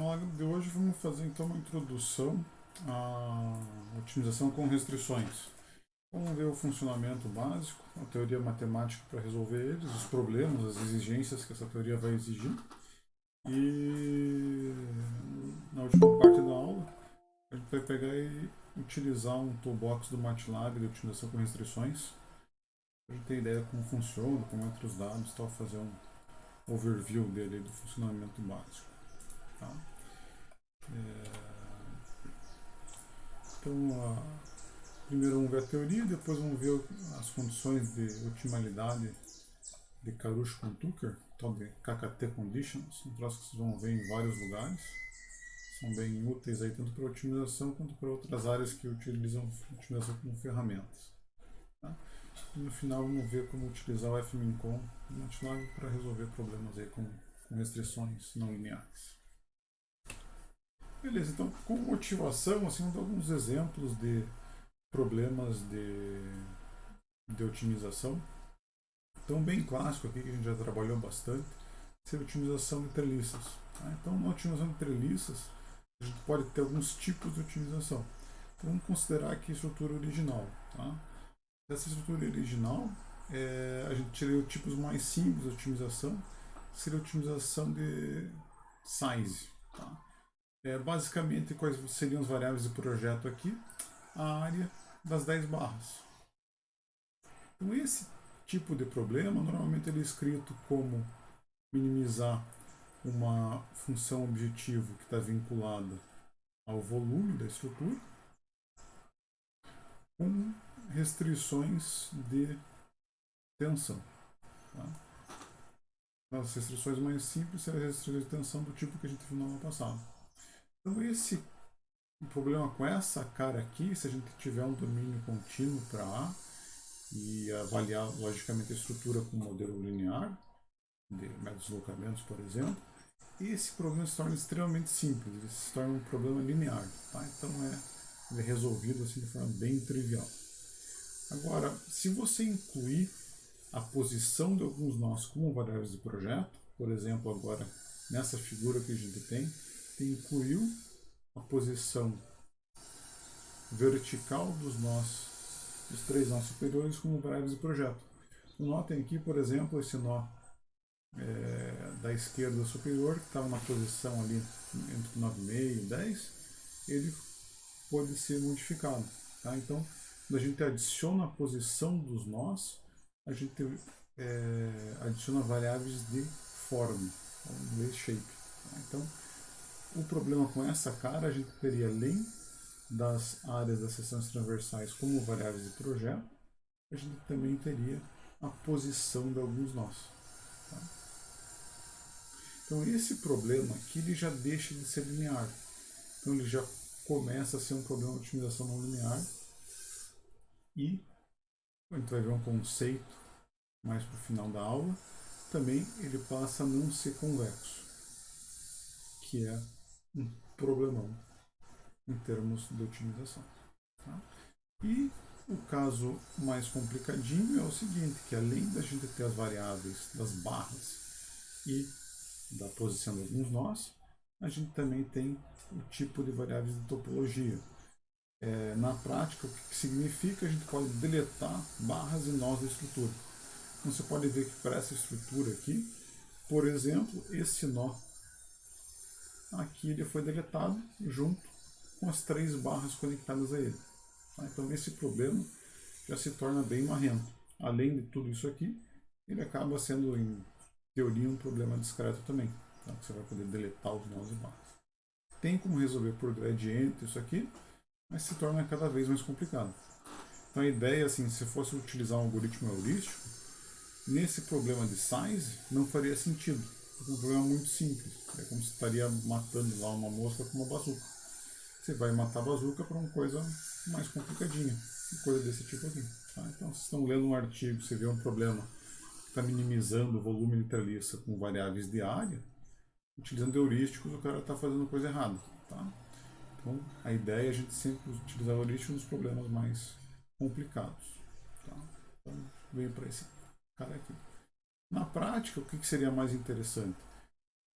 Na aula de hoje vamos fazer então uma introdução à otimização com restrições. Vamos ver o funcionamento básico, a teoria matemática para resolver eles, os problemas, as exigências que essa teoria vai exigir. E na última parte da aula a gente vai pegar e utilizar um toolbox do MATLAB de otimização com restrições para a gente ter ideia como funciona, como entra os dados, tal, fazer um overview dele do funcionamento básico. Tá? Então, primeiro vamos ver a teoria, depois vamos ver as condições de otimalidade de Karush-Tucker, tal de KKT conditions, um troço que vocês vão ver em vários lugares. São bem úteis aí tanto para otimização quanto para outras áreas que utilizam otimização como ferramentas. Tá? E no final vamos ver como utilizar o FMINCOM e o MATLAB para resolver problemas aí com restrições não lineares. Beleza, então com motivação, assim, vamos dar alguns exemplos de problemas de otimização. Então, bem clássico aqui, que a gente já trabalhou bastante, seria a otimização de treliças. Tá? Então, na otimização de treliças, a gente pode ter alguns tipos de otimização. Então, vamos considerar aqui a estrutura original. Tá? Dessa estrutura original, a gente tiraria os tipos mais simples de otimização, seria a otimização de size. Tá? Basicamente, quais seriam as variáveis de projeto aqui? A área das 10 barras. Então, esse tipo de problema, normalmente ele é escrito como minimizar uma função objetivo que está vinculada ao volume da estrutura com restrições de tensão. Tá? As restrições mais simples seriam as restrições de tensão do tipo que a gente viu na aula passada. Então, esse o problema com essa cara aqui, se a gente tiver um domínio contínuo para A e avaliar logicamente a estrutura com um modelo linear, de deslocamentos, por exemplo, esse problema se torna extremamente simples, ele se torna um problema linear. Tá? Então ele é resolvido assim, de forma bem trivial. Agora, se você incluir a posição de alguns nós como variáveis de projeto, por exemplo, agora nessa figura que a gente tem incluiu a posição vertical dos nós, dos três nós superiores como variáveis de projeto. Notem aqui, por exemplo, esse nó da esquerda superior, que estava na posição ali entre 9,5 e 10, ele pode ser modificado. Tá? Então, quando a gente adiciona a posição dos nós, a gente adiciona variáveis de forma, de shape. Tá? Então, o problema com essa cara, a gente teria além das áreas das seções transversais como variáveis de projeto, a gente também teria a posição de alguns nós. Tá? Então esse problema aqui ele já deixa de ser linear. Então ele já começa a ser um problema de otimização não linear e a gente vai ver um conceito mais para o final da aula. Também ele passa a não ser convexo, que é um problemão em termos de otimização. Tá? E o caso mais complicadinho é o seguinte, que além da gente ter as variáveis das barras e da posição de alguns nós, a gente também tem o tipo de variáveis de topologia. Na prática, o que significa? A gente pode deletar barras e nós da estrutura. Então você pode ver que para essa estrutura aqui, por exemplo, esse nó aqui ele foi deletado junto com as três barras conectadas a ele. Tá? Então esse problema já se torna bem marrento. Além de tudo isso aqui, ele acaba sendo, em teoria, um problema discreto também. Tá? Você vai poder deletar os nós e barras. Tem como resolver por gradiente isso aqui, mas se torna cada vez mais complicado. Então a ideia, assim, se fosse utilizar um algoritmo heurístico, nesse problema de size não faria sentido, porque é um problema muito simples. É como se estaria matando lá uma mosca com uma bazuca. Você vai matar a bazuca para uma coisa mais complicadinha, uma coisa desse tipo aqui. Tá? Então, vocês estão lendo um artigo, você vê um problema que está minimizando o volume de treliça com variáveis de área, utilizando heurísticos, o cara está fazendo coisa errada. Tá? Então, a ideia é a gente sempre utilizar heurísticos nos problemas mais complicados. Tá? Então, venho para esse cara aqui. Na prática, o que seria mais interessante?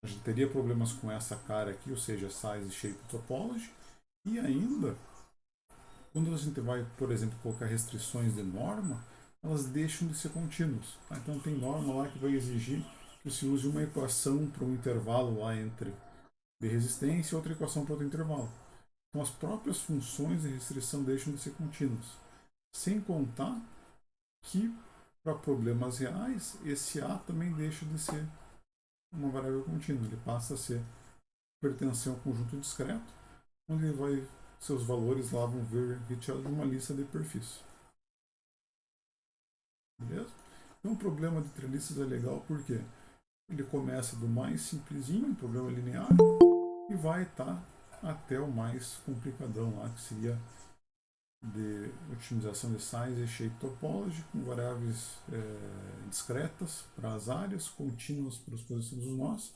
A gente teria problemas com essa cara aqui, ou seja, size, shape, topology, e ainda, quando a gente vai, por exemplo, colocar restrições de norma, elas deixam de ser contínuas. Tá? Então tem norma lá que vai exigir que se use uma equação para um intervalo lá entre de resistência e outra equação para outro intervalo. Então as próprias funções de restrição deixam de ser contínuas. Sem contar que, para problemas reais, esse A também deixa de ser uma variável contínua. Ele passa a ser pertencer a um conjunto discreto, onde ele vai, seus valores lá vão vir retirados de uma lista de perfis. Beleza? Então o problema de treliças é legal porque ele começa do mais simplesinho, um problema linear, e vai estar até o mais complicadão lá, que seria de otimização de size e shape topology, com variáveis discretas para as áreas, contínuas para as posições dos nós,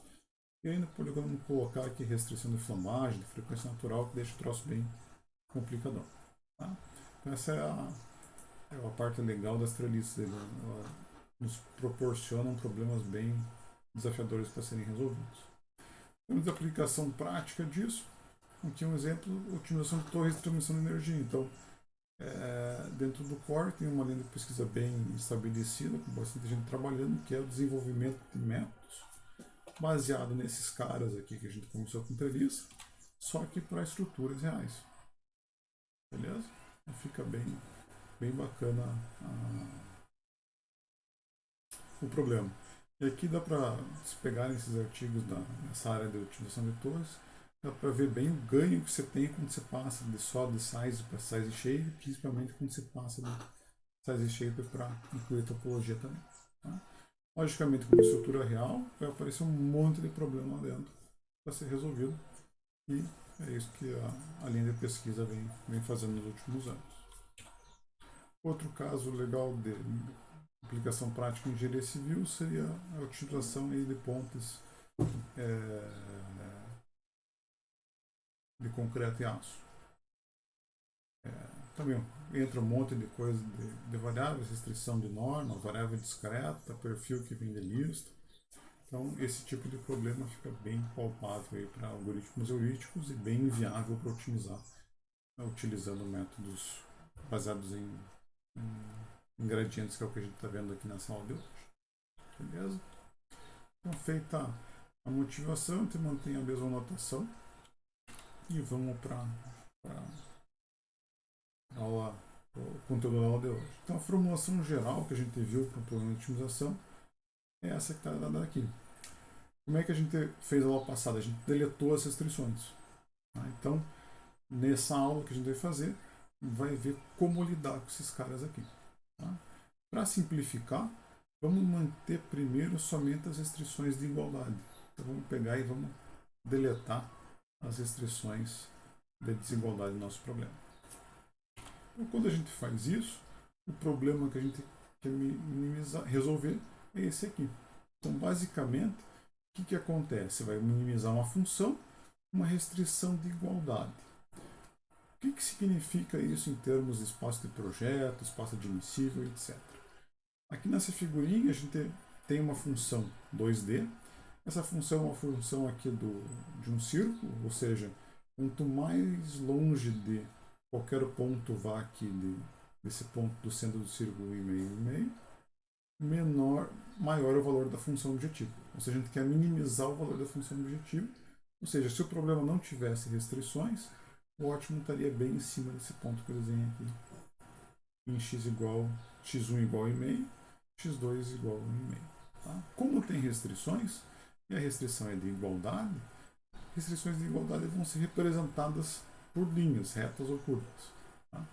e ainda podemos colocar aqui restrição de flamagem, de frequência natural, que deixa o troço bem complicadão. Tá? Então essa é a parte legal das treliças. Ela nos proporcionam problemas bem desafiadores para serem resolvidos. Temos a aplicação prática disso. Aqui um exemplo, otimização de torres de transmissão de energia. Então, dentro do core tem uma linha de pesquisa bem estabelecida, com bastante gente trabalhando, que é o desenvolvimento de métodos baseado nesses caras aqui que a gente começou com treliça, só que para estruturas reais. Beleza? Então fica bem bacana o problema. E aqui dá para se pegar nesses artigos nessa área de utilização de torres, dá para ver bem o ganho que você tem quando você passa só de size para size shape, principalmente quando você passa de size shape para incluir topologia também. Tá? Logicamente, com estrutura real, vai aparecer um monte de problema lá dentro para ser resolvido, e é isso que a linha de pesquisa vem fazendo nos últimos anos. Outro caso legal de aplicação prática em engenharia civil seria a utilização de pontes de concreto e aço. Também entra um monte de coisa de variáveis, restrição de norma, variável discreta, perfil que vem de lista. Então, esse tipo de problema fica bem palpável para algoritmos heurísticos e bem viável para otimizar, utilizando métodos baseados em gradientes, que é o que a gente está vendo aqui nessa aula de hoje. Beleza? Então, feita a motivação, a gente mantém a mesma notação e vamos para aula, o conteúdo da aula de hoje. Então, a formulação geral que a gente viu para o problema de otimização é essa que está dada aqui. Como é que a gente fez a aula passada? A gente deletou as restrições. Tá? Então, nessa aula que a gente vai fazer, vai ver como lidar com esses caras aqui. Tá? Para simplificar, vamos manter primeiro somente as restrições de igualdade. Então, vamos pegar e vamos deletar as restrições de desigualdade do nosso problema. Então, quando a gente faz isso, o problema que a gente quer resolver é esse aqui. Então, basicamente, o que acontece? Você vai minimizar uma função, uma restrição de igualdade. O que significa isso em termos de espaço de projeto, espaço admissível, etc. Aqui nessa figurinha a gente tem uma função 2D. Essa função é uma função aqui de um círculo, ou seja, quanto mais longe de qualquer ponto vá aqui desse ponto do centro do círculo e meio, maior é o valor da função objetivo. Ou seja, a gente quer minimizar o valor da função objetivo. Ou seja, se o problema não tivesse restrições, o ótimo estaria bem em cima desse ponto que eu desenhei aqui. Em x1 igual a meio, x2 igual a 1,5. Tá? Como tem restrições, e a restrição é de igualdade, restrições de igualdade vão ser representadas por linhas retas ou curvas. Tá?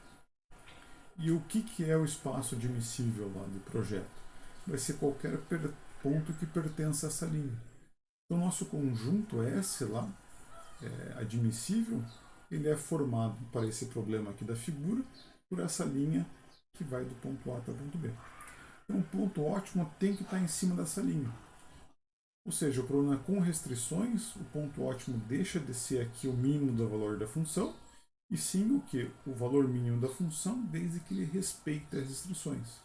E o que é o espaço admissível lá do projeto? Vai ser qualquer ponto que pertença a essa linha. Então, nosso conjunto S lá, admissível, ele é formado para esse problema aqui da figura por essa linha que vai do ponto A até o ponto B. Então, o ponto ótimo tem que estar em cima dessa linha. Ou seja, o problema com restrições, o ponto ótimo deixa de ser aqui o mínimo do valor da função, e sim o que? O valor mínimo da função, desde que ele respeite as restrições.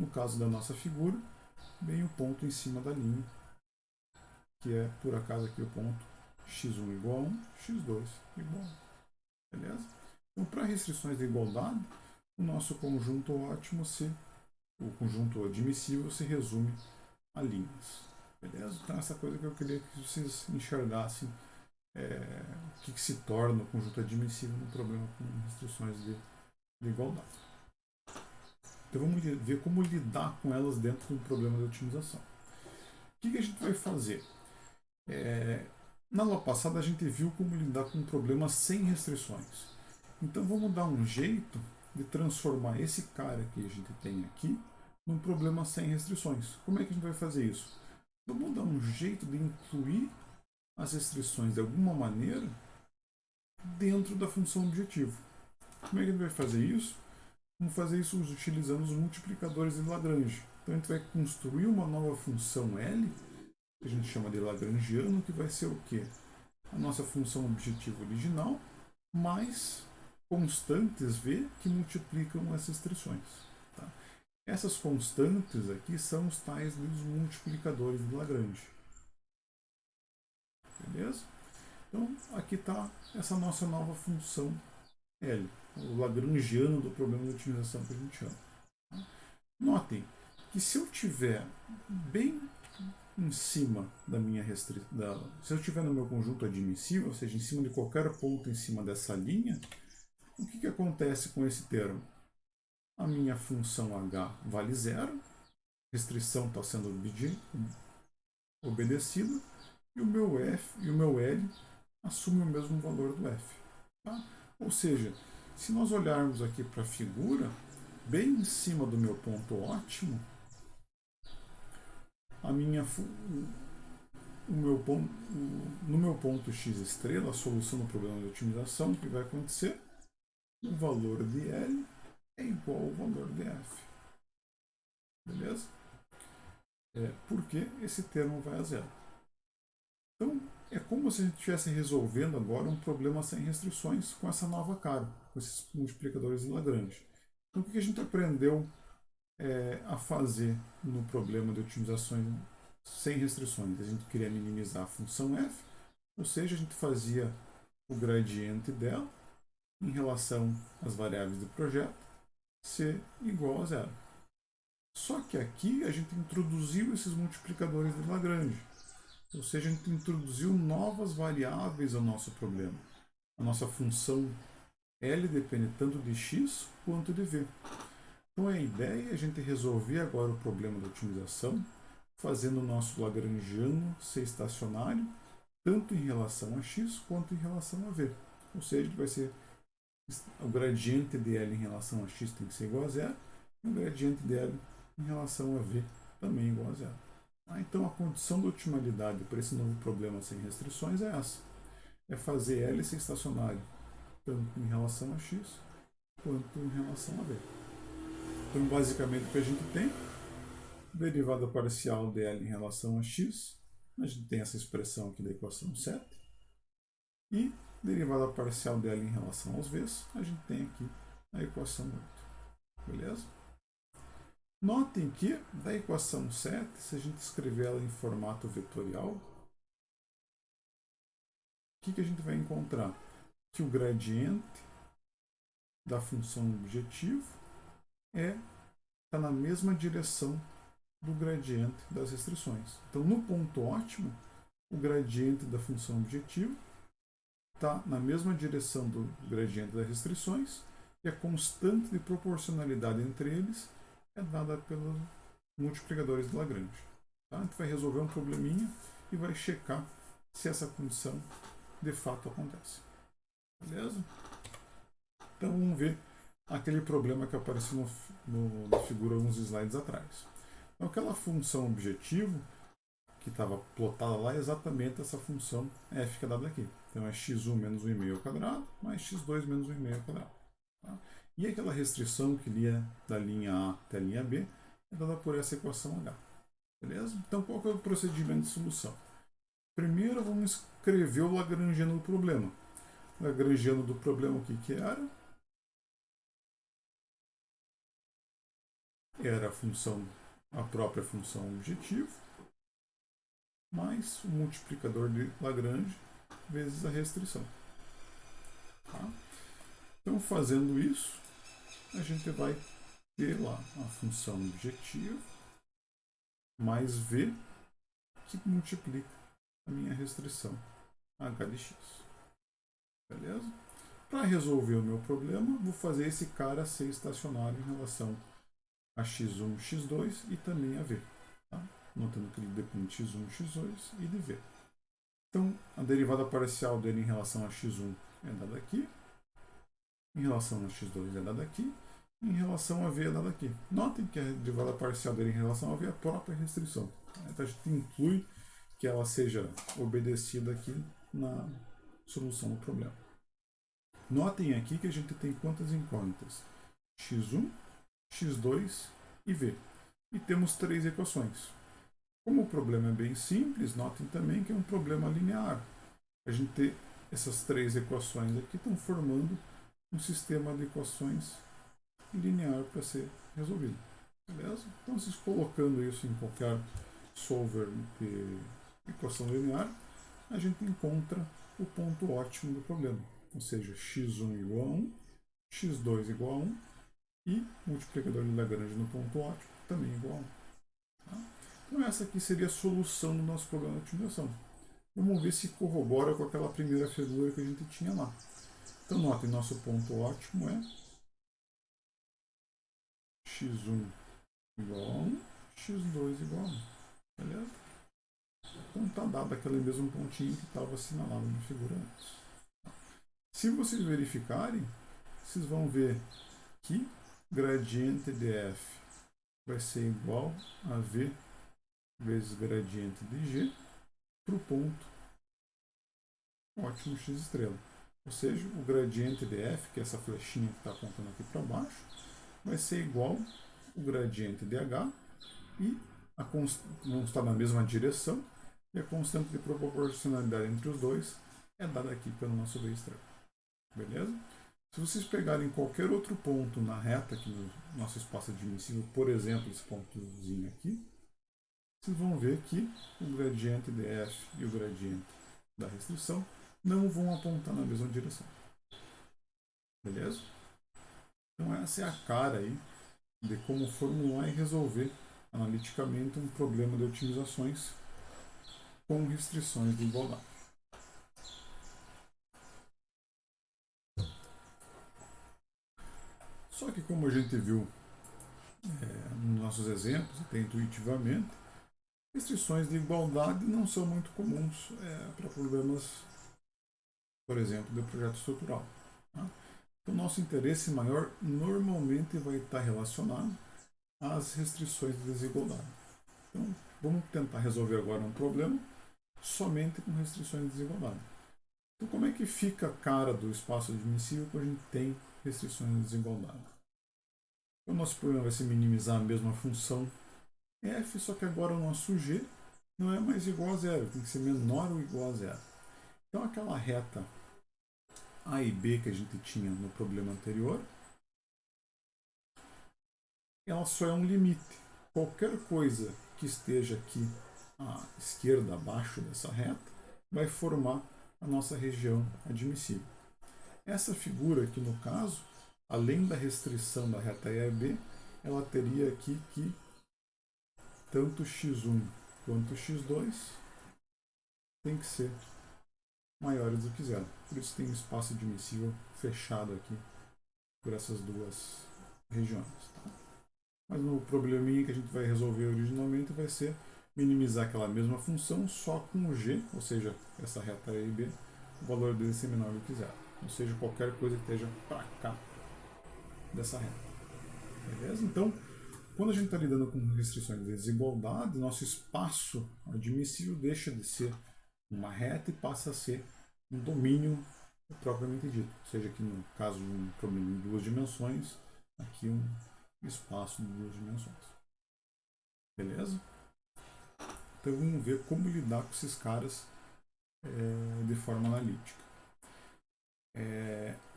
No caso da nossa figura, vem o ponto em cima da linha, que é, por acaso, aqui o ponto x1 igual a 1, x2 igual a 1. Beleza? Então, para restrições de igualdade, o nosso conjunto ótimo, o conjunto admissível, se resume a linhas. Beleza? Então, essa coisa que eu queria que vocês enxergassem o que se torna o conjunto admissível no problema com restrições de igualdade. Então vamos ver como lidar com elas dentro de um problema de otimização. O que a gente vai fazer? Na aula passada a gente viu como lidar com um problema sem restrições. Então vamos dar um jeito de transformar esse cara que a gente tem aqui num problema sem restrições. Como é que a gente vai fazer isso? Vamos dar um jeito de incluir as restrições de alguma maneira dentro da função objetivo. Como é que a gente vai fazer isso? Vamos fazer isso utilizando os multiplicadores de Lagrange. Então a gente vai construir uma nova função L, que a gente chama de Lagrangiano, que vai ser o quê? A nossa função objetivo original, mais constantes V que multiplicam as restrições. Tá? Essas constantes aqui são os tais dos multiplicadores de Lagrange. Beleza? Então aqui está essa nossa nova função L, o Lagrangiano do problema de otimização que a gente chama. Notem que se eu tiver bem em cima da minha restrição, se eu tiver no meu conjunto admissível, ou seja, em cima de qualquer ponto em cima dessa linha, o que acontece com esse termo? A minha função h vale zero, restrição está sendo obedecida, e o meu f e o meu l assumem o mesmo valor do f. Tá? Ou seja, se nós olharmos aqui para a figura, bem em cima do meu ponto ótimo, no meu ponto x estrela, a solução do problema de otimização, o que vai acontecer? O valor de L é igual ao valor de F. Beleza? Porque esse termo vai a zero. Então, é como se a gente estivesse resolvendo agora um problema sem restrições com essa nova cara, com esses multiplicadores de Lagrange. Então, o que a gente aprendeu a fazer no problema de otimizações sem restrições? A gente queria minimizar a função f, ou seja, a gente fazia o gradiente dela em relação às variáveis do projeto ser igual a zero. Só que aqui a gente introduziu esses multiplicadores de Lagrange, ou seja, a gente introduziu novas variáveis ao nosso problema. A nossa função L depende tanto de x quanto de v. Então a ideia é a gente resolver agora o problema da otimização fazendo o nosso Lagrangiano ser estacionário tanto em relação a x quanto em relação a v. Ou seja, vai ser o gradiente de L em relação a x tem que ser igual a zero e o gradiente de L em relação a v também igual a zero. Então a condição de otimalidade para esse novo problema sem restrições é essa. É fazer L ser estacionário tanto em relação a x quanto em relação a v. Então basicamente o que a gente tem, derivada parcial de L em relação a x, a gente tem essa expressão aqui da equação 7, e derivada parcial dela em relação aos v's, a gente tem aqui a equação 8. Beleza? Notem que da equação 7, se a gente escrever ela em formato vetorial, o que a gente vai encontrar? Que o gradiente da função objetivo está na mesma direção do gradiente das restrições. Então, no ponto ótimo, o gradiente da função objetivo está na mesma direção do gradiente das restrições e a constante de proporcionalidade entre eles é dada pelos multiplicadores de Lagrange. Tá? A gente vai resolver um probleminha e vai checar se essa condição de fato acontece. Beleza? Então vamos ver aquele problema que apareceu na figura uns slides atrás. Então aquela função objetivo que estava plotada lá é exatamente essa função f que é dada aqui. Então é x1 menos 1,5 ao quadrado mais x2 menos 1,5 ao quadrado. Tá? E aquela restrição que lia da linha A até a linha B é dada por essa equação H. Beleza? Então qual que é o procedimento de solução? Primeiro vamos escrever o lagrangiano do problema. O lagrangiano do problema o que era? Era a própria função objetivo mais o multiplicador de Lagrange vezes a restrição. Tá? Então, fazendo isso, a gente vai ter lá a função objetiva mais V que multiplica a minha restrição h de x. Beleza? Para resolver o meu problema, vou fazer esse cara ser estacionário em relação a x1, x2 e também a v. Tá? Notando que ele depende de x1, x2 e de v. Então, a derivada parcial dele em relação a x1 é dada aqui, em relação a x2 é dada aqui, em relação a v é dada aqui. Notem que a derivada parcial dele em relação a v é a própria restrição. Então, a gente inclui que ela seja obedecida aqui na solução do problema. Notem aqui que a gente tem quantas incógnitas? x1, x2 e v. E temos três equações. Como o problema é bem simples, notem também que é um problema linear. A gente tem essas três equações aqui estão formando um sistema de equações linear para ser resolvido. Beleza? Então, vocês colocando isso em qualquer solver de equação linear, a gente encontra o ponto ótimo do problema. Ou seja, x1 igual a 1, x2 igual a 1 e multiplicador de Lagrange no ponto ótimo também igual a 1. Tá? Então essa aqui seria a solução do nosso problema de otimização. Vamos ver se corrobora com aquela primeira figura que a gente tinha lá. Então notem, nosso ponto ótimo é x1 igual a 1, x2 igual a 1. Beleza? Então está dado aquele mesmo pontinho que estava assinalado na figura antes. Se vocês verificarem, vocês vão ver que gradiente de f vai ser igual a v vezes gradiente de g para o ponto ótimo x estrela. Ou seja, o gradiente de f, que é essa flechinha que está apontando aqui para baixo, vai ser igual o gradiente de h e vão estar na mesma direção e a constante de proporcionalidade entre os dois é dada aqui pelo nosso v estrela. Beleza? Se vocês pegarem qualquer outro ponto na reta aqui no nosso espaço admissível, por exemplo, esse pontozinho aqui, vocês vão ver que o gradiente de f e o gradiente da restrição não vão apontar na mesma direção. Beleza? Então essa é a cara aí de como formular e resolver analiticamente um problema de otimizações com restrições de igualdade. Só que como a gente viu nos nossos exemplos, até intuitivamente, restrições de igualdade não são muito comuns para problemas, por exemplo, de projeto estrutural. Tá? Então, nosso interesse maior normalmente vai estar relacionado às restrições de desigualdade. Então, vamos tentar resolver agora um problema somente com restrições de desigualdade. Então, como é que fica a cara do espaço admissível quando a gente tem restrições de desigualdade? O nosso problema vai ser minimizar a mesma função f, só que agora o nosso g não é mais igual a zero, tem que ser menor ou igual a zero. Então aquela reta a e b que a gente tinha no problema anterior, ela só é um limite. Qualquer coisa que esteja aqui à esquerda, abaixo dessa reta, vai formar a nossa região admissível. Essa figura aqui, no caso, além da restrição da reta E a B, ela teria aqui que tanto x1 quanto x2 tem que ser maiores do que zero. Por isso tem um espaço admissível fechado aqui por essas duas regiões. Tá? Mas o probleminha que a gente vai resolver originalmente vai ser minimizar aquela mesma função só com o g, ou seja, essa reta E e B, o valor dele ser menor do que zero. Ou seja, qualquer coisa que esteja para cá dessa reta. Beleza? Então, quando a gente está lidando com restrições de desigualdade, nosso espaço admissível deixa de ser uma reta e passa a ser um domínio propriamente dito. Ou seja, aqui no caso de um problema em duas dimensões, aqui um espaço de duas dimensões. Beleza? Então vamos ver como lidar com esses caras de forma analítica.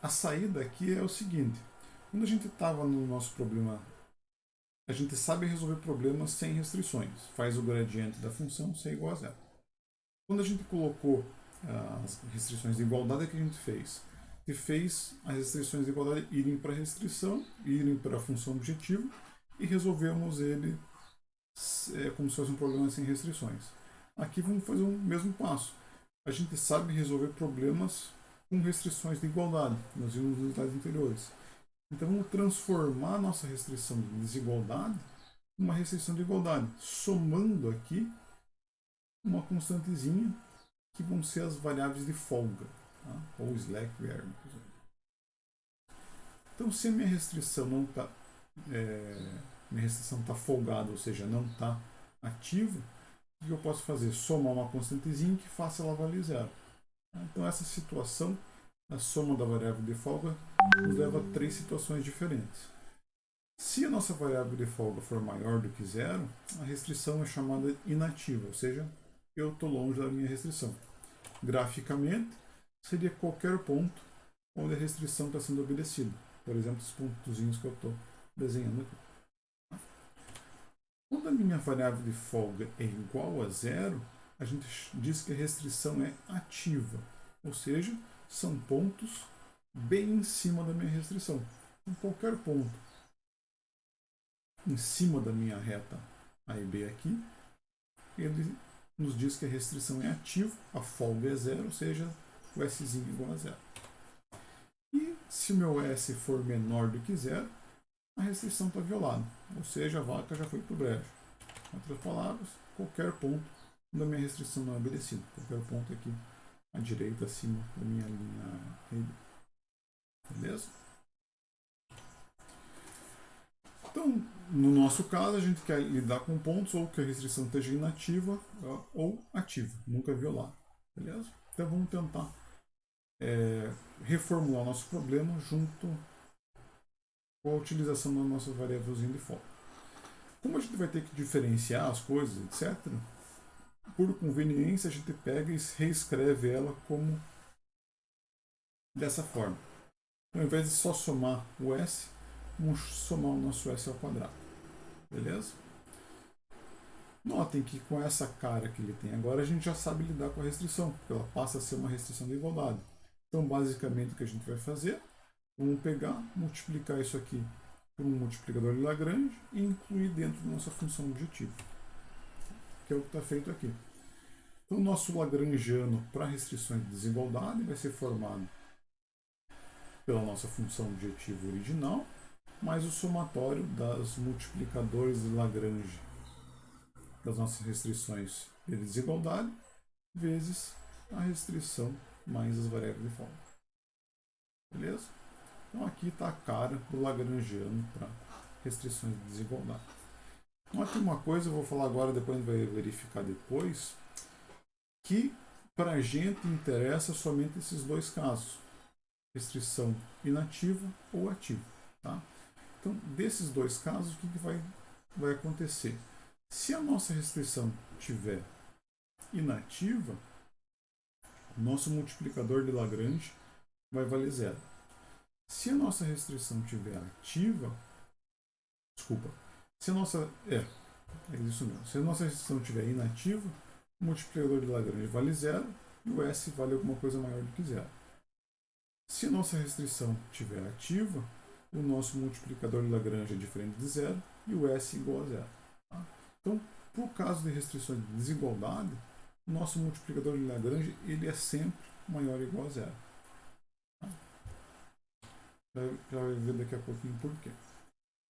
A saída aqui é o seguinte: quando a gente estava no nosso problema, a gente sabe resolver problemas sem restrições, faz o gradiente da função ser igual a zero. Quando a gente colocou as restrições de igualdade, o que a gente fez? E fez as restrições de igualdade irem para a restrição, irem para a função objetivo e resolvemos ele como se fosse um problema sem restrições. Aqui vamos fazer o mesmo passo. A gente sabe resolver problemas com restrições de igualdade, nós vimos nos slides anteriores. Então vamos transformar a nossa restrição de desigualdade em uma restrição de igualdade, somando aqui uma constantezinha que vão ser as variáveis de folga, tá? Ou slack variable. Então, se a minha restrição não está minha restrição está folgada, ou seja, não está ativa, o que eu posso fazer? Somar uma constantezinha que faça ela valer zero. Então, essa situação, a soma da variável de folga, nos leva a três situações diferentes. Se a nossa variável de folga for maior do que zero, a restrição é chamada inativa, ou seja, eu estou longe da minha restrição. Graficamente, seria qualquer ponto onde a restrição está sendo obedecida. Por exemplo, os pontozinhos que eu estou desenhando aqui. Quando a minha variável de folga é igual a zero, a gente diz que a restrição é ativa, ou seja, são pontos bem em cima da minha restrição. Então, qualquer ponto em cima da minha reta A e B aqui, ele nos diz que a restrição é ativa, a folga é zero, ou seja, o S é igual a zero. E se o meu S for menor do que zero, a restrição está violada, ou seja, a vaca já foi para o brejo. Em outras palavras, qualquer ponto da minha restrição não é obedecido, qualquer ponto aqui à direita, acima da minha linha. Beleza? Então, no nosso caso, a gente quer lidar com pontos ou que a restrição esteja inativa ou ativa, nunca violada. Beleza? Então, vamos tentar reformular nosso problema junto com a utilização da nossa variávelzinha de folga. Como a gente vai ter que diferenciar as coisas, etc., por conveniência, a gente pega e reescreve ela como dessa forma. Então, ao invés de só somar o S, vamos somar o nosso S ao quadrado. Beleza? Notem que com essa cara que ele tem agora, a gente já sabe lidar com a restrição, porque ela passa a ser uma restrição de igualdade. Então, basicamente, o que a gente vai fazer? Vamos pegar, multiplicar isso aqui por um multiplicador de Lagrange e incluir dentro da nossa função objetivo, que é o que está feito aqui. Então, o nosso lagrangiano para restrições de desigualdade vai ser formado pela nossa função objetivo original, mais o somatório das multiplicadores de Lagrange das nossas restrições de desigualdade, vezes a restrição mais as variáveis de folga. Beleza? Então aqui está a cara do lagrangiano para restrições de desigualdade. Então aqui uma coisa, eu vou falar agora, depois a gente vai verificar depois, que para a gente interessa somente esses dois casos, restrição inativa ou ativa. Tá? Então, desses dois casos, o que vai acontecer? Se a nossa restrição estiver inativa, o nosso multiplicador de Lagrange vai valer zero. Se a nossa restrição estiver ativa, se a nossa isso mesmo. Se a nossa restrição estiver inativa, o multiplicador de Lagrange vale zero e o S vale alguma coisa maior do que zero. Se a nossa restrição estiver ativa, o nosso multiplicador de Lagrange é diferente de zero e o S igual a zero. Tá? Então, por caso de restrições de desigualdade, o nosso multiplicador de Lagrange ele é sempre maior ou igual a zero. Tá? Já vai ver daqui a pouquinho por quê.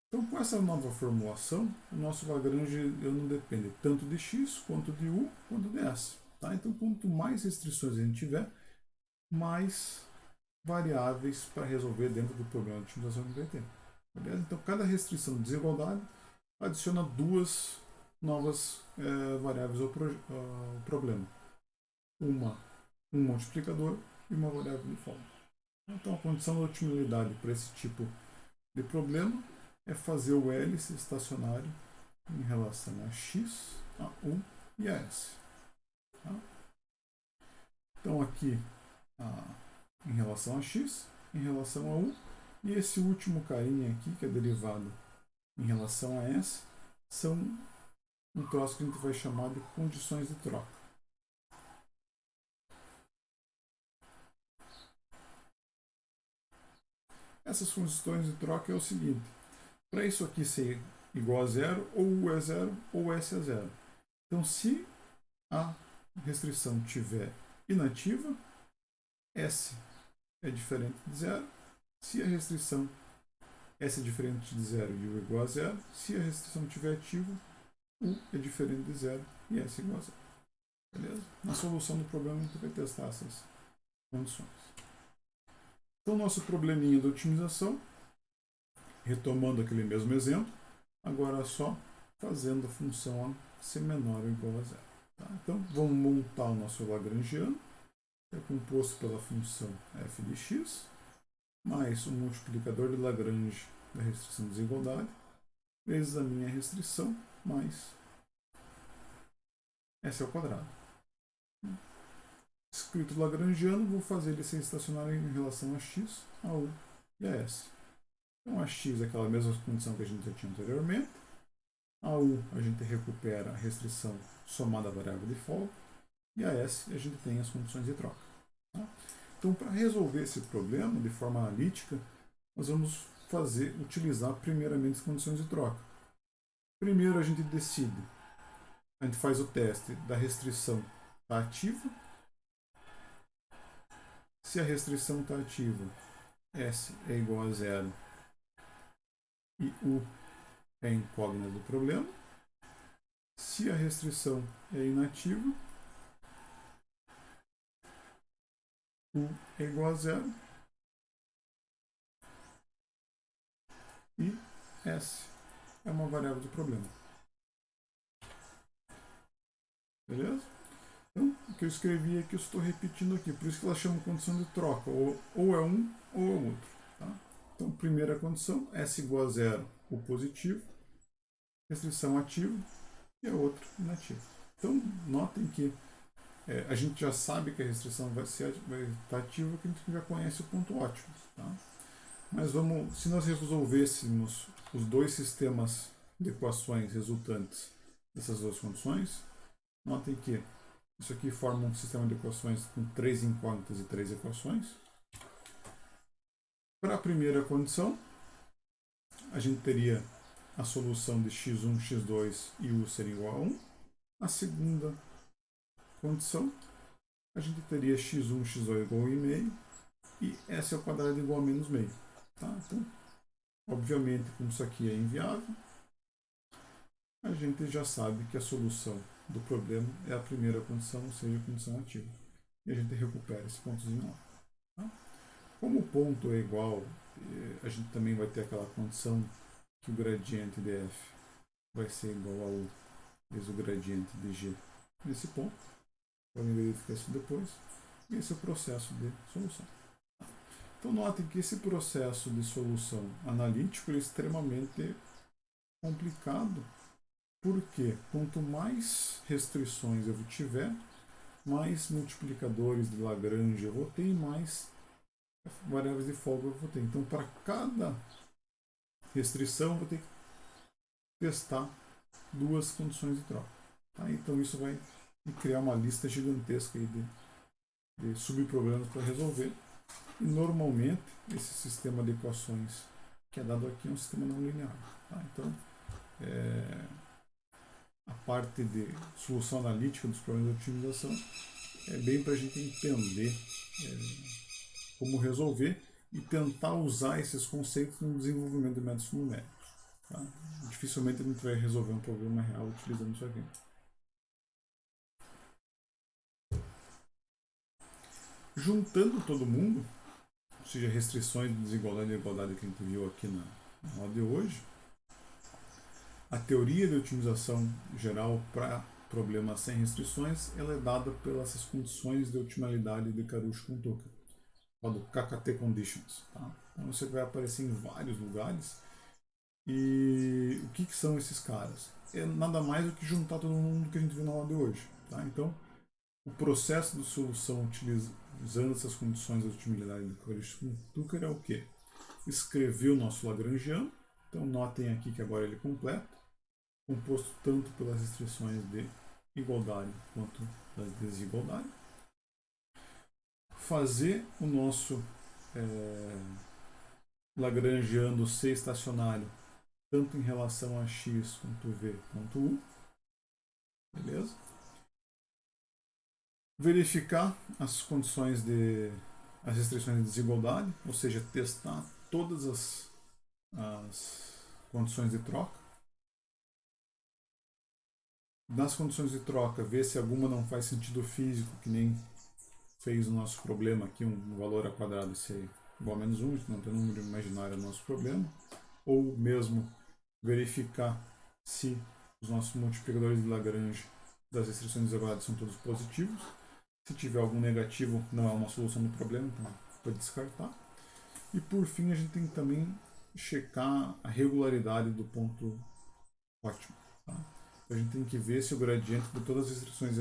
Então, com essa nova formulação, o nosso Lagrange não depende tanto de x, quanto de u, quanto de s. Tá? Então, quanto mais restrições a gente tiver, mais variáveis para resolver dentro do problema de otimização que vai ter. Beleza? Então, cada restrição de desigualdade adiciona duas novas variáveis ao problema. Um multiplicador e uma variável de folga. Então, a condição de otimidade para esse tipo de problema é fazer o hélice estacionário em relação a x, a u e a s. Tá? Então, aqui, em relação a x, em relação a u, e esse último carinha aqui, que é derivado em relação a s, são um troço que a gente vai chamar de condições de troca. essas funções de troca é o seguinte: para isso aqui ser igual a zero, ou U é zero, ou S é zero. Então, se a restrição estiver inativa, S é diferente de zero. Se a restrição S é diferente de zero e U é igual a zero, se a restrição estiver ativa, U é diferente de zero e S é igual a zero. Beleza? Na solução do problema, a gente vai testar essas condições. Então, nosso probleminha da otimização, retomando aquele mesmo exemplo, agora só fazendo a função ser menor ou igual a zero. Tá? Então, vamos montar o nosso Lagrangiano, que é composto pela função f de x, mais o multiplicador de Lagrange da restrição de desigualdade, vezes a minha restrição, mais s ao quadrado. Escrito Lagrangiano, vou fazer ele ser estacionário em relação a x, a u e a s. Então, a x é aquela mesma condição que a gente já tinha anteriormente. A u a gente recupera a restrição somada à variável de folga. E a s a gente tem as condições de troca. Tá? Então, para resolver esse problema de forma analítica, nós vamos utilizar primeiramente as condições de troca. Primeiro a gente decide, a gente faz o teste da restrição está ativa. Se a restrição está ativa, S é igual a zero e U é a incógnita do problema. Se a restrição é inativa, U é igual a zero e S é uma variável do problema. Beleza? Então, o que eu escrevi aqui eu estou repetindo aqui, por isso que ela chama condição de troca, ou é um ou é outro. Tá? Então, primeira condição, S igual a zero, o positivo, restrição ativa e a outra inativa. Então, notem que a gente já sabe que a restrição vai estar ativa, que a gente já conhece o ponto ótimo. Tá? Mas se nós resolvêssemos os dois sistemas de equações resultantes dessas duas condições, notem que isso aqui forma um sistema de equações com 3 incógnitas e 3 equações. Para a primeira condição, a gente teria a solução de x1, x2 e u ser igual a 1. A segunda condição, a gente teria x1, x2 igual a 1,5 e s ao quadrado igual a menos meio. Tá? Então, obviamente, como isso aqui é inviável, a gente já sabe que a solução do problema é a primeira condição, ou seja, a condição ativa. E a gente recupera esse pontozinho lá. Tá? Como o ponto é igual, a gente também vai ter aquela condição que o gradiente de f vai ser igual a u vezes o gradiente de g nesse ponto. Podem verificar isso depois. E esse é o processo de solução. Então, notem que esse processo de solução analítico é extremamente complicado, porque quanto mais restrições eu tiver, mais multiplicadores de Lagrange eu vou ter e mais variáveis de folga eu vou ter. Então, para cada restrição, eu vou ter que testar duas condições de troca. Tá? Então, isso vai criar uma lista gigantesca aí de subproblemas para resolver. E, normalmente, esse sistema de equações que é dado aqui é um sistema não linear. Tá? Então, a parte de solução analítica dos problemas de otimização é bem para a gente entender como resolver e tentar usar esses conceitos no desenvolvimento de métodos numéricos. Tá? Dificilmente a gente vai resolver um problema real utilizando isso aqui. Juntando todo mundo, ou seja, restrições de desigualdade e igualdade que a gente viu aqui na aula de hoje, a teoria de otimização geral para problemas sem restrições ela é dada pelas condições de otimalidade de Karush-Kuhn-Tucker, do KKT Conditions. Tá? Então você vai aparecer em vários lugares. E o que são esses caras? É nada mais do que juntar todo mundo que a gente viu na aula de hoje. Tá? Então, o processo de solução utilizando essas condições de otimalidade de Karush-Tucker é o quê? Escrever o nosso Lagrangiano. Então, notem aqui que agora ele é completo, composto tanto pelas restrições de igualdade quanto das desigualdade. Fazer o nosso lagrangiano C estacionário, tanto em relação a x quanto v quanto u. Beleza? Verificar as condições as restrições de desigualdade, ou seja, testar todas as condições de troca. Nas condições de troca, ver se alguma não faz sentido físico, que nem fez o nosso problema aqui, um valor ao quadrado ser igual a menos 1, não tem número imaginário no nosso problema. Ou mesmo verificar se os nossos multiplicadores de Lagrange das restrições desigualdades são todos positivos. Se tiver algum negativo, não é uma solução do problema, então pode descartar. E por fim, a gente tem que também checar a regularidade do ponto ótimo. Tá? A gente tem que ver se o gradiente de todas as restrições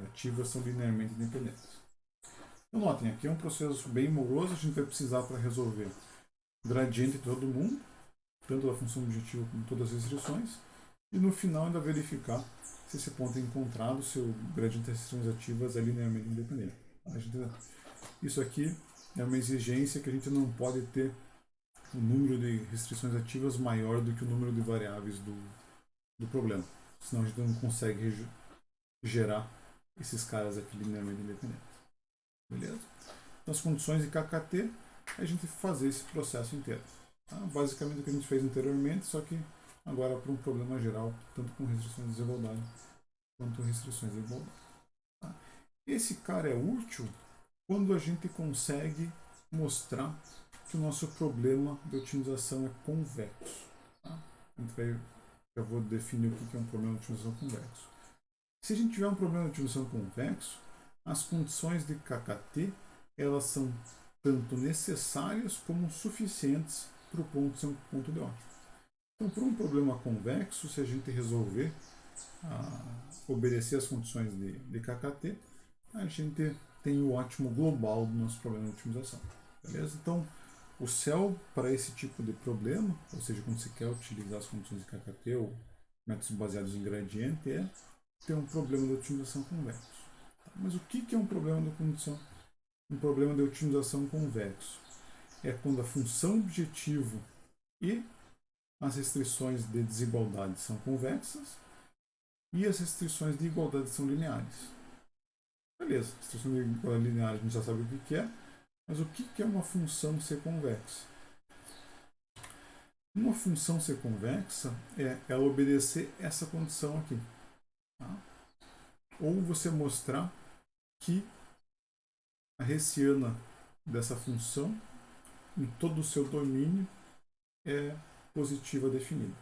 ativas são linearmente independentes. Então, notem, aqui é um processo bem moroso, a gente vai precisar para resolver gradiente de todo mundo, tanto da função objetiva como todas as restrições, e no final ainda verificar se esse ponto é encontrado, se o gradiente das restrições ativas é linearmente independente. Isso aqui é uma exigência que a gente não pode ter um número de restrições ativas maior do que o número de variáveis do problema, senão a gente não consegue gerar esses caras aqui linearmente independentes. Beleza? Então, as condições de KKT é a gente fazer esse processo inteiro. Tá? Basicamente o que a gente fez anteriormente, só que agora para um problema geral, tanto com restrições de desigualdade quanto restrições de igualdade. Tá? Esse cara é útil quando a gente consegue mostrar que o nosso problema de otimização é convexo. Tá? Eu vou definir o que é um problema de otimização convexo. Se a gente tiver um problema de otimização convexo, as condições de KKT elas são tanto necessárias como suficientes para o ponto ser um ponto de ótimo. Então, para um problema convexo, se a gente resolver obedecer as condições de KKT, a gente tem o ótimo global do nosso problema de otimização. Beleza? Então, o céu para esse tipo de problema, ou seja, quando você quer utilizar as condições de KKT ou métodos baseados em gradiente, é ter um problema de otimização convexo. Mas o que é um problema de condição? Um problema de otimização convexo é quando a função objetivo e as restrições de desigualdade são convexas e as restrições de igualdade são lineares. Beleza, restrição de igualdade linear a gente já sabe o que é, mas o que é uma função ser convexa? Uma função ser convexa é ela obedecer essa condição aqui. Tá? Ou você mostrar que a hessiana dessa função em todo o seu domínio é positiva definida.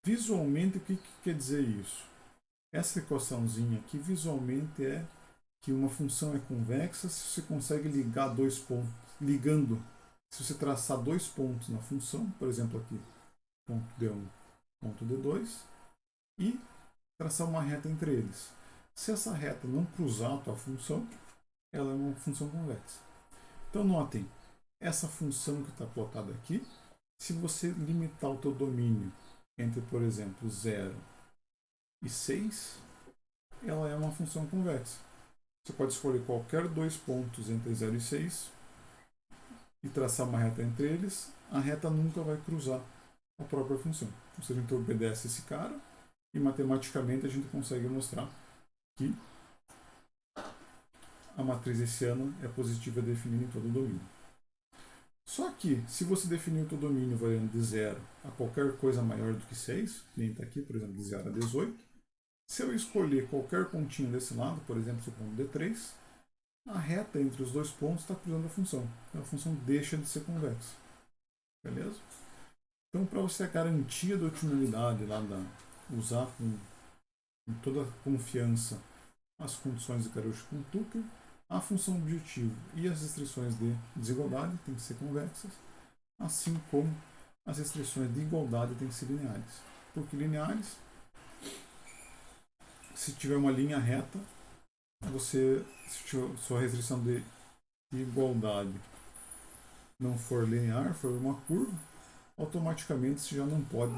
Visualmente, o que quer dizer isso? Essa equaçãozinha aqui, visualmente, é que uma função é convexa se você consegue ligar dois pontos. Ligando, se você traçar dois pontos na função, por exemplo aqui, ponto D1, ponto D2, e traçar uma reta entre eles. Se essa reta não cruzar a tua função, ela é uma função convexa. Então, notem, essa função que está plotada aqui, se você limitar o teu domínio entre, por exemplo, 0 e 6, ela é uma função convexa. Você pode escolher qualquer dois pontos entre 0 e 6 e traçar uma reta entre eles, a reta nunca vai cruzar a própria função. Ou seja, a gente obedece esse cara e matematicamente a gente consegue mostrar que a matriz hessiana é positiva definida em todo o domínio. Só que, se você definir o teu domínio variando de 0 a qualquer coisa maior do que 6, nem está aqui, por exemplo, de 0 a 18, se eu escolher qualquer pontinho desse lado, por exemplo, o ponto D3, a reta entre os dois pontos está cruzando a função. Então a função deixa de ser convexa. Beleza? Então, para você a garantia da otimidade, usar com toda confiança as condições de Karush-Tucker, a função objetivo e as restrições de desigualdade têm que ser convexas, assim como as restrições de igualdade têm que ser lineares. Porque lineares, se tiver uma linha reta, se sua restrição de igualdade não for linear, for uma curva, automaticamente você já não pode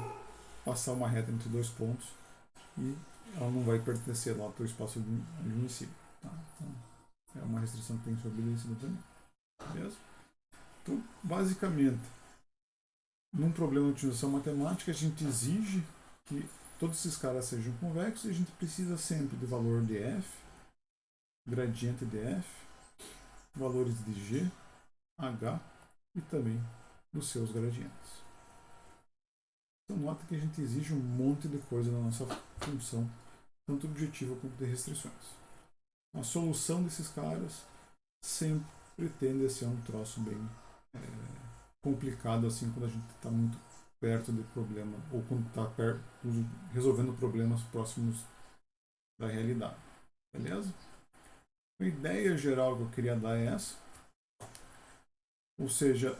passar uma reta entre dois pontos e ela não vai pertencer lá ao teu espaço admissível. Tá? Então, é uma restrição que tem que ser obedecida também. Beleza? Então, basicamente, num problema de otimização matemática, a gente exige que todos esses caras sejam convexos e a gente precisa sempre de valor de f, gradiente de f, valores de g, h e também dos seus gradientes. Então, nota que a gente exige um monte de coisa na nossa função, tanto objetiva quanto de restrições. A solução desses caras sempre tende a ser um troço bem complicado, assim, quando a gente está muito perto de problema, ou quando está resolvendo problemas próximos da realidade. Beleza? A ideia geral que eu queria dar é essa. Ou seja,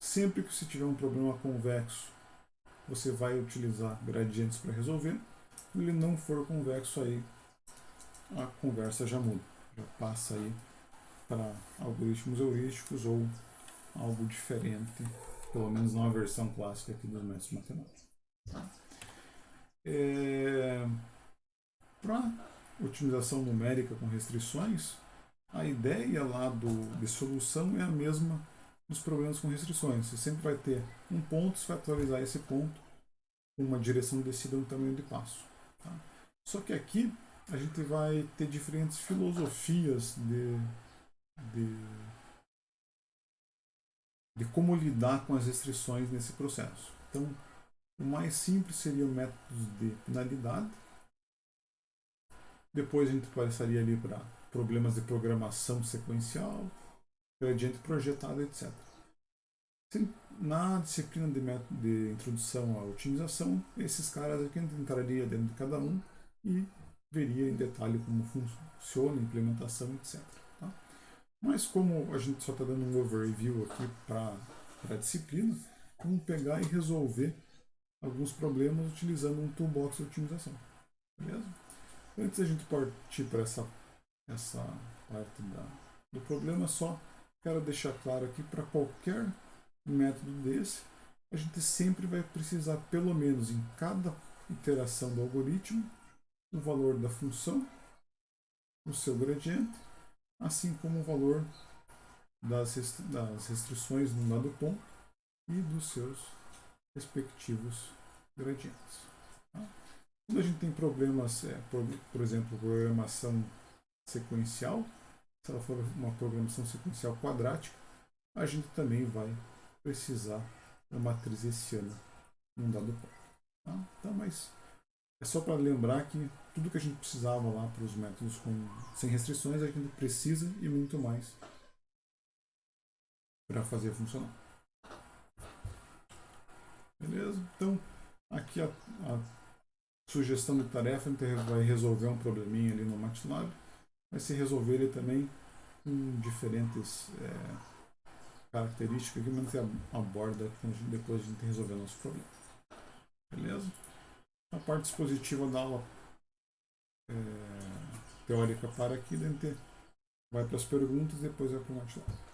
sempre que você tiver um problema convexo, você vai utilizar gradientes para resolver. Se ele não for convexo, aí a conversa já muda. Já passa aí para algoritmos heurísticos ou algo diferente, pelo menos na versão clássica aqui dos métodos matemáticos. Para otimização numérica com restrições, a ideia lá de solução é a mesma dos problemas com restrições. Você sempre vai ter um ponto, você vai atualizar esse ponto com uma direção de descida no tamanho de passo. Tá? Só que aqui a gente vai ter diferentes filosofias de como lidar com as restrições nesse processo. Então, o mais simples seria o método de finalidade. Depois a gente passaria ali para problemas de programação sequencial, gradiente projetado, etc. Na disciplina de introdução à otimização, esses caras aqui a gente entraria dentro de cada um e veria em detalhe como funciona a implementação, etc. Tá? Mas como a gente só está dando um overview aqui para a disciplina, vamos pegar e resolver alguns problemas utilizando um toolbox de otimização. Beleza? Antes da gente partir para essa parte do problema, só quero deixar claro aqui, para qualquer método desse, a gente sempre vai precisar, pelo menos em cada iteração do algoritmo, o valor da função, o seu gradiente, assim como o valor das restrições num dado ponto e dos seus respectivos gradientes. Tá? Quando a gente tem problemas, por exemplo, programação sequencial, se ela for uma programação sequencial quadrática, a gente também vai precisar da matriz hessiana num dado ponto. Tá? Então, mas é só para lembrar que tudo que a gente precisava lá para os métodos sem restrições, a gente precisa e muito mais para fazer funcionar. Beleza? Então, aqui a sugestão de tarefa, a gente vai resolver um probleminha ali no MATLAB, mas se resolver ele também com diferentes características que a gente aborda depois de a gente resolver nosso problema. Beleza? A parte expositiva da aula teórica para aqui, a gente vai para as perguntas e depois vai para o MATLAB.